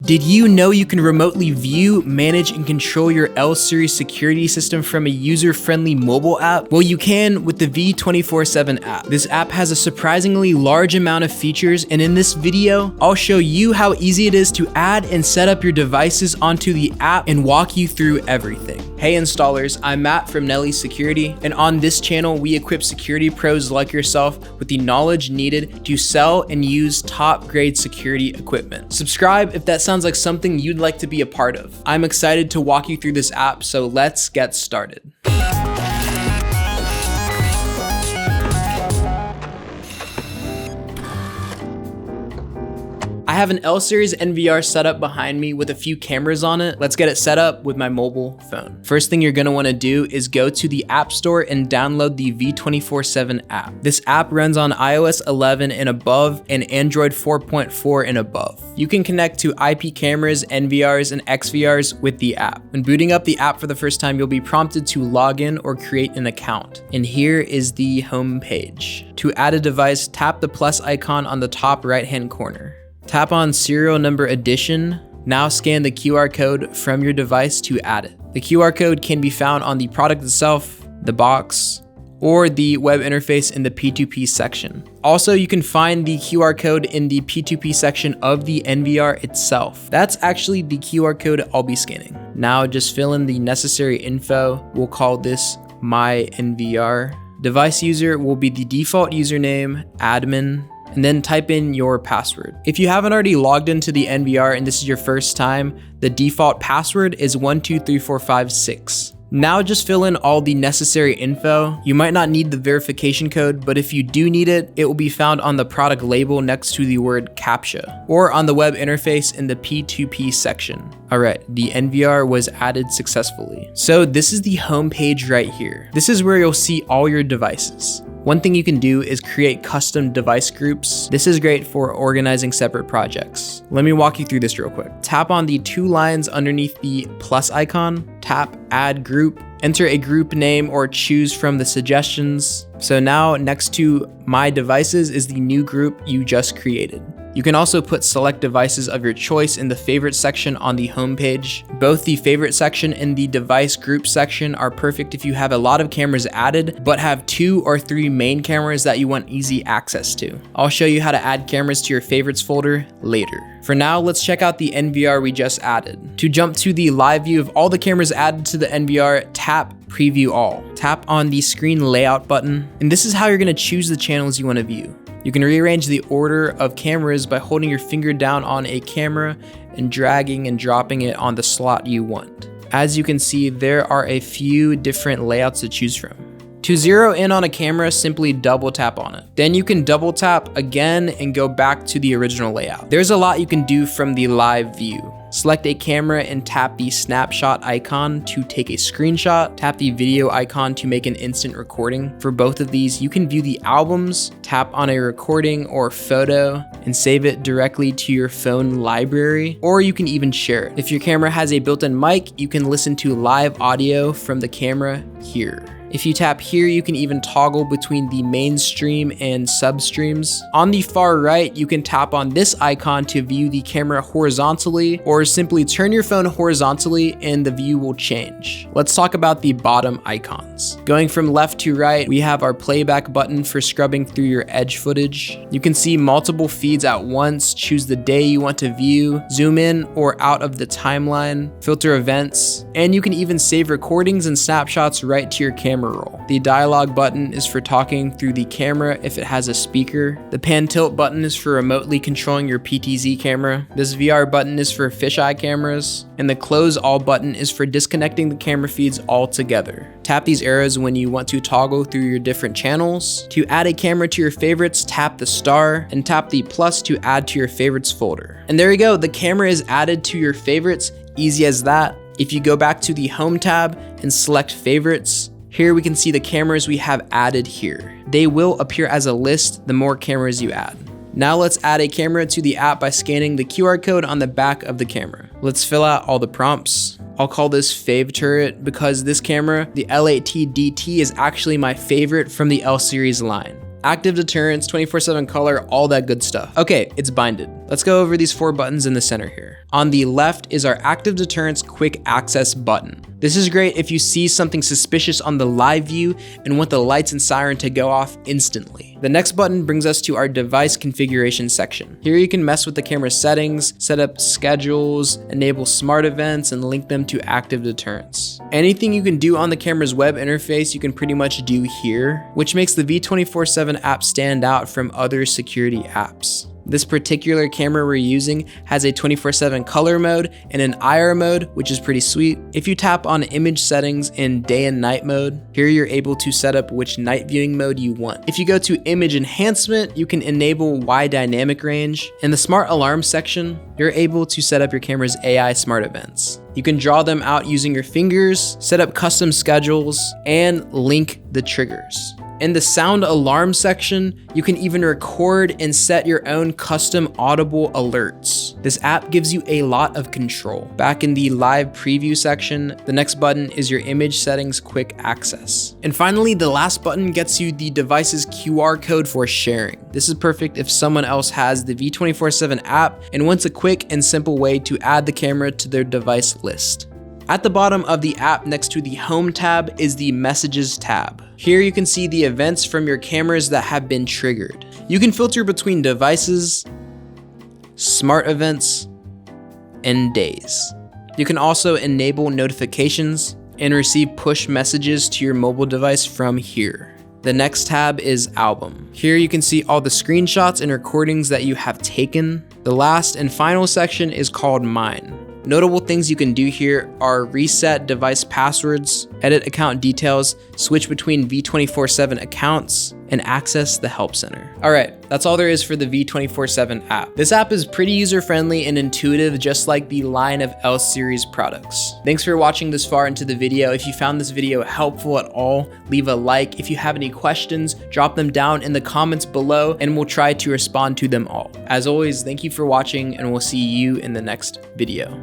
Did you know you can remotely view, manage, and control your L series security system from a user-friendly mobile app? Well, you can with the V247 app. This app has a surprisingly large amount of features, and in this video, I'll show you how easy it is to add and set up your devices onto the app and walk you through everything. Hey installers, I'm Matt from Nelly Security, and on this channel, we equip security pros like yourself with the knowledge needed to sell and use top-grade security equipment. Subscribe if that sounds like something you'd like to be a part of. I'm excited to walk you through this app, so let's get started. I have an L series NVR setup behind me with a few cameras on it. Let's get it set up with my mobile phone. First thing you're gonna wanna do is go to the App Store and download the V247 app. This app runs on iOS 11 and above and Android 4.4 and above. You can connect to IP cameras, NVRs, and XVRs with the app. When booting up the app for the first time, you'll be prompted to log in or create an account. And here is the home page. To add a device, tap the plus icon on the top right-hand corner. Tap on serial number addition. Now scan the QR code from your device to add it. The QR code can be found on the product itself, the box, or the web interface in the P2P section. Also, you can find the QR code in the P2P section of the NVR itself. That's actually the QR code I'll be scanning. Now just fill in the necessary info. We'll call this my NVR. Device user will be the default username, admin, and then type in your password. If you haven't already logged into the NVR and this is your first time, the default password is 123456. Now just fill in all the necessary info. You might not need the verification code, but if you do need it, it will be found on the product label next to the word CAPTCHA or on the web interface in the P2P section. All right, the NVR was added successfully. So this is the home page right here. This is where you'll see all your devices. One thing you can do is create custom device groups. This is great for organizing separate projects. Let me walk you through this real quick. Tap on the two lines underneath the plus icon, tap add group, enter a group name or choose from the suggestions. So now next to my devices is the new group you just created. You can also put select devices of your choice in the favorite section on the home page. Both the favorite section and the device group section are perfect if you have a lot of cameras added, but have 2 or 3 main cameras that you want easy access to. I'll show you how to add cameras to your favorites folder later. For now, let's check out the NVR we just added. To jump to the live view of all the cameras added to the NVR, tap Preview All. Tap on the screen layout button, and this is how you're gonna choose the channels you wanna view. You can rearrange the order of cameras by holding your finger down on a camera and dragging and dropping it on the slot you want. As you can see, there are a few different layouts to choose from. To zero in on a camera, simply double tap on it. Then you can double tap again and go back to the original layout. There's a lot you can do from the live view. Select a camera and tap the snapshot icon to take a screenshot. Tap the video icon to make an instant recording. For both of these, you can view the albums, tap on a recording or photo, and save it directly to your phone library, or you can even share it. If your camera has a built-in mic, you can listen to live audio from the camera here. If you tap here, you can even toggle between the mainstream and substreams. On the far right, you can tap on this icon to view the camera horizontally, or simply turn your phone horizontally and the view will change. Let's talk about the bottom icons. Going from left to right, we have our playback button for scrubbing through your edge footage. You can see multiple feeds at once, choose the day you want to view, zoom in or out of the timeline, filter events, and you can even save recordings and snapshots right to your camera roll. The dialog button is for talking through the camera if it has a speaker. The pan tilt button is for remotely controlling your PTZ camera. This VR button is for fisheye cameras. And the close all button is for disconnecting the camera feeds altogether. Tap these arrows when you want to toggle through your different channels. To add a camera to your favorites, tap the star and tap the plus to add to your favorites folder. And there you go, the camera is added to your favorites, easy as that. If you go back to the home tab and select favorites, here we can see the cameras we have added here. They will appear as a list the more cameras you add. Now let's add a camera to the app by scanning the QR code on the back of the camera. Let's fill out all the prompts. I'll call this Fave Turret because this camera, the L8T DT, is actually my favorite from the L series line. Active deterrence, 24/7 color, all that good stuff. Okay, it's binded. Let's go over these 4 buttons in the center here. On the left is our Active Deterrence Quick Access button. This is great if you see something suspicious on the live view and want the lights and siren to go off instantly. The next button brings us to our device configuration section. Here you can mess with the camera settings, set up schedules, enable smart events, and link them to Active Deterrence. Anything you can do on the camera's web interface, you can pretty much do here, which makes the V247 app stand out from other security apps. This particular camera we're using has a 24/7 color mode and an IR mode, which is pretty sweet. If you tap on image settings in day and night mode, here you're able to set up which night viewing mode you want. If you go to image enhancement, you can enable wide dynamic range. In the smart alarm section, you're able to set up your camera's AI smart events. You can draw them out using your fingers, set up custom schedules, and link the triggers. In the sound alarm section, you can even record and set your own custom audible alerts. This app gives you a lot of control. Back in the live preview section, the next button is your image settings quick access. And finally, the last button gets you the device's QR code for sharing. This is perfect if someone else has the V247 app and wants a quick and simple way to add the camera to their device list. At the bottom of the app next to the Home tab is the Messages tab. Here you can see the events from your cameras that have been triggered. You can filter between devices, smart events, and days. You can also enable notifications and receive push messages to your mobile device from here. The next tab is Album. Here you can see all the screenshots and recordings that you have taken. The last and final section is called Mine. Notable things you can do here are reset device passwords, edit account details, switch between V247 accounts, and access the help center. All right, that's all there is for the V247 app. This app is pretty user-friendly and intuitive, just like the line of L series products. Thanks for watching this far into the video. If you found this video helpful at all, leave a like. If you have any questions, drop them down in the comments below and we'll try to respond to them all. As always, thank you for watching and we'll see you in the next video.